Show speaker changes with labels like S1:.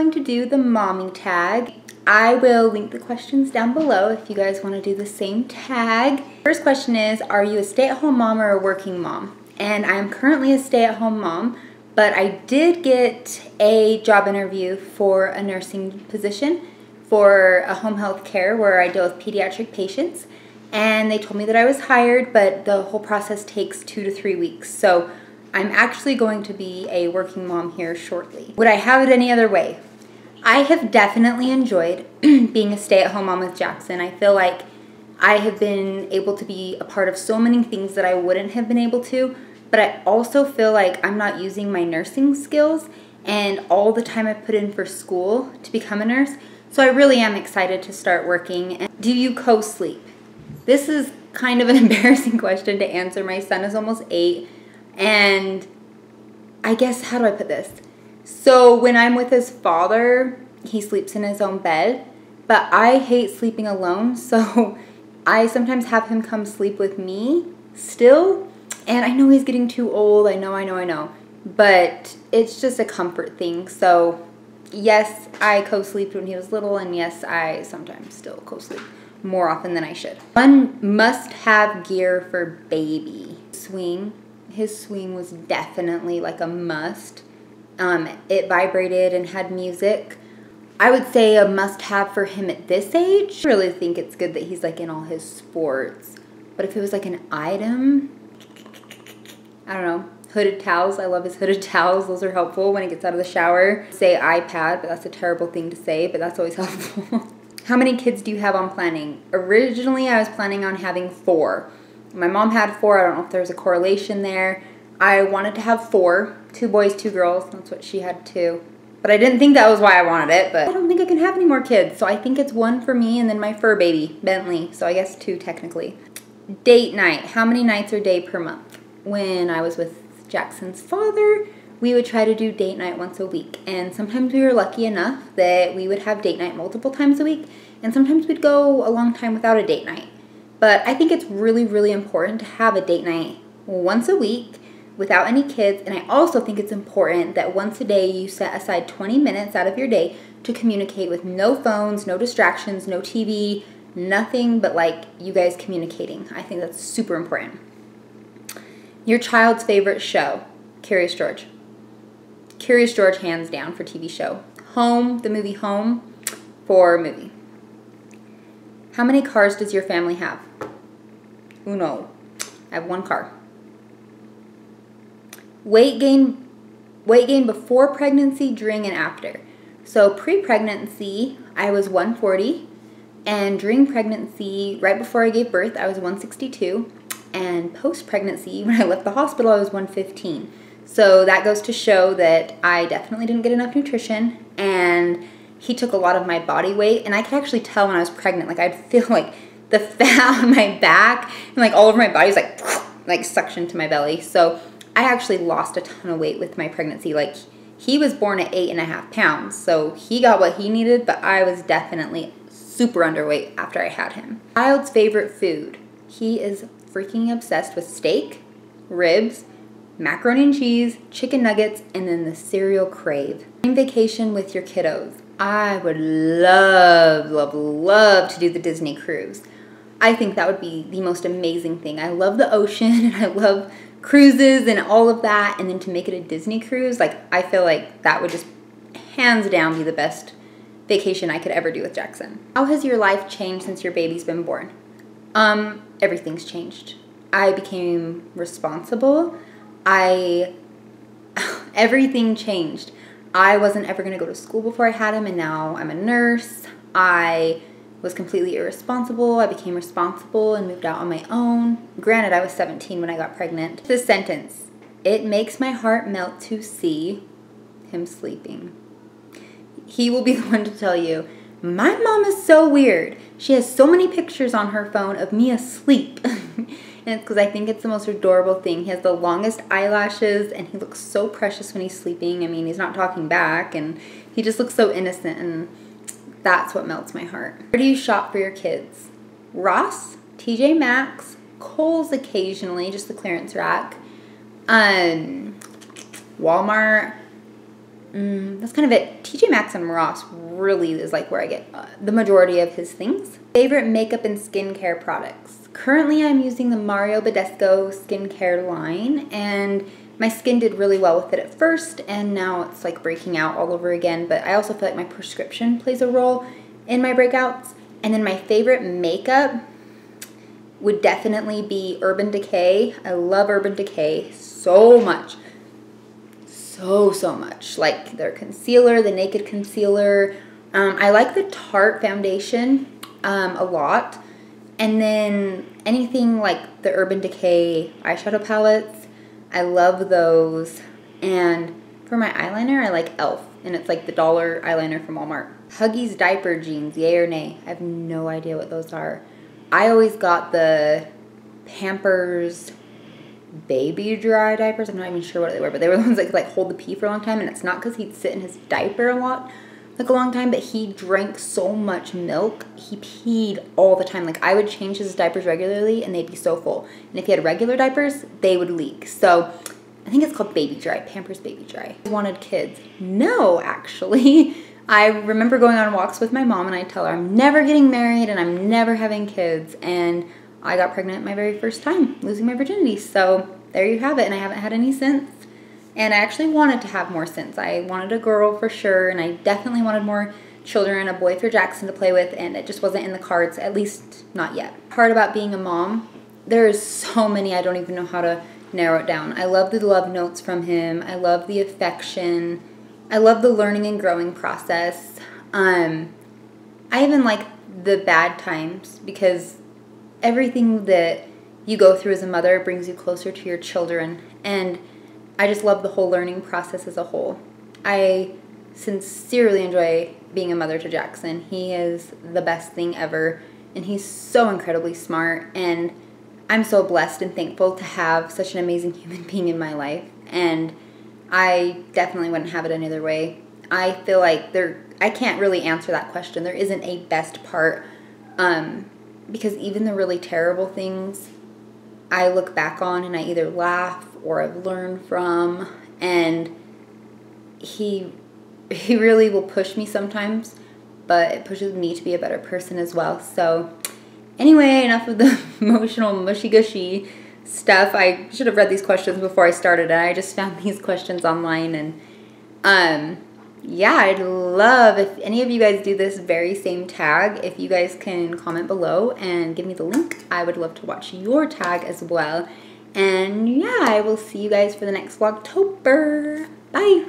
S1: going to do the mommy tag. I will link the questions down below if you guys want to do the same tag. First question is, are you a stay-at-home mom or a working mom? And I'm currently a stay-at-home mom, but I did get a job interview for a nursing position for a home health care where I deal with pediatric patients. And they told me that I was hired, but the whole process takes 2 to 3 weeks. So I'm actually going to be a working mom here shortly. Would I have it any other way? I have definitely enjoyed being a stay-at-home mom with Jackson. I feel like I have been able to be a part of so many things that I wouldn't have been able to, but I also feel like I'm not using my nursing skills and all the time I put in for school to become a nurse. So I really am excited to start working. Do you co-sleep? This is kind of an embarrassing question to answer. My son is almost 8, and I guess, how do I put this? So when I'm with his father, he sleeps in his own bed, but I hate sleeping alone, so I sometimes have him come sleep with me still, and I know he's getting too old, I know, but it's just a comfort thing. So yes, I co-sleeped when he was little, and yes, I sometimes still co-sleep more often than I should. One must-have gear for baby. Swing. His swing was definitely like a must. It vibrated and had music. I would say a must-have for him at this age. I really think it's good that he's like in all his sports. But if it was like an item, I don't know. Hooded towels. I love his hooded towels. Those are helpful when he gets out of the shower. Say iPad, but that's a terrible thing to say, but that's always helpful. How many kids do you have on planning? Originally, I was planning on having 4. My mom had 4. I don't know if there's a correlation there. I wanted to have 4. 2 boys, 2 girls. That's what she had too. But I didn't think that was why I wanted it. But I don't think I can have any more kids. So I think it's 1 for me and then my fur baby, Bentley. So I guess 2 technically. Date night. How many nights or day per month? When I was with Jackson's father, we would try to do date night once a week, and sometimes we were lucky enough that we would have date night multiple times a week, and sometimes we'd go a long time without a date night. But I think it's really, really important to have a date night once a week without any kids, and I also think it's important that once a day you set aside 20 minutes out of your day to communicate with no phones, no distractions, no TV, nothing but like you guys communicating. I think that's super important. Your child's favorite show? Curious George. Curious George, hands down, for TV show. Home, the movie Home, for movie. How many cars does your family have? Uno. I have 1 car. Weight gain before pregnancy, during, and after. So pre-pregnancy, I was 140, and during pregnancy, right before I gave birth, I was 162, and post-pregnancy, when I left the hospital, I was 115. So that goes to show that I definitely didn't get enough nutrition, and he took a lot of my body weight, and I could actually tell when I was pregnant. Like, I'd feel like the fat on my back and like all over my body was like suctioned to my belly. So I actually lost a ton of weight with my pregnancy. Like, he was born at 8.5 pounds, so he got what he needed, but I was definitely super underweight after I had him. Child's favorite food. He is freaking obsessed with steak, ribs, macaroni and cheese, chicken nuggets, and then the cereal Crave. Vacation with your kiddos. I would love, love, love to do the Disney cruise. I think that would be the most amazing thing. I love the ocean and I love cruises and all of that, and then to make it a Disney cruise, like, I feel like that would just hands down be the best vacation I could ever do with Jackson. How has your life changed since your baby's been born? Everything's changed. I became responsible. Everything changed. I wasn't ever going to go to school before I had him, and now I'm a nurse. I was completely irresponsible. I became responsible and moved out on my own. Granted, I was 17 when I got pregnant. This sentence: it makes my heart melt to see him sleeping. He will be the one to tell you, my mom is so weird. She has so many pictures on her phone of me asleep. And it's because I think it's the most adorable thing. He has the longest eyelashes, and he looks so precious when he's sleeping. I mean, he's not talking back, and he just looks so innocent, and that's what melts my heart. Where do you shop for your kids? Ross, TJ Maxx, Kohl's occasionally, just the clearance rack, Walmart, that's kind of it. TJ Maxx and Ross really is like where I get the majority of his things. Favorite makeup and skincare products. Currently I'm using the Mario Badescu skincare line, and my skin did really well with it at first, and now it's like breaking out all over again, but I also feel like my prescription plays a role in my breakouts. And then my favorite makeup would definitely be Urban Decay. I love Urban Decay so much. So much. Like their concealer, the Naked Concealer. I like the Tarte foundation a lot. And then anything like the Urban Decay eyeshadow palettes, I love those. And for my eyeliner, I like e.l.f. And it's like the $1 eyeliner from Walmart. Huggies diaper jeans, yay or nay? I have no idea what those are. I always got the Pampers baby dry diapers. I'm not even sure what they were, but they were the ones that could like hold the pee for a long time. And it's not because he'd sit in his diaper a lot, like a long time, but he drank so much milk, he peed all the time. Like I would change his diapers regularly and they'd be so full. And if he had regular diapers, they would leak. So I think it's called baby dry, Pampers baby dry. I wanted kids. No, actually. I remember going on walks with my mom and I'd tell her I'm never getting married and I'm never having kids. And I got pregnant my very first time, losing my virginity. So there you have it, and I haven't had any since. And I actually wanted to have more since. I wanted a girl for sure, and I definitely wanted more children, a boy for Jackson to play with, and it just wasn't in the cards, at least not yet. Part about being a mom, there's so many, I don't even know how to narrow it down. I love the love notes from him. I love the affection. I love the learning and growing process. I even like the bad times, because everything that you go through as a mother brings you closer to your children, and I just love the whole learning process as a whole. I sincerely enjoy being a mother to Jackson. He is the best thing ever, and he's so incredibly smart, and I'm so blessed and thankful to have such an amazing human being in my life, and I definitely wouldn't have it any other way. I feel like I can't really answer that question. There isn't a best part, because even the really terrible things I look back on and I either laugh or I've learned from, and he really will push me sometimes, but it pushes me to be a better person as well. So anyway, enough of the emotional mushy-gushy stuff. I should have read these questions before I started, and I just found these questions online, and yeah, I'd love if any of you guys do this very same tag. If you guys can comment below and give me the link, I would love to watch your tag as well. And yeah, I will see you guys for the next Vlogtober. Bye!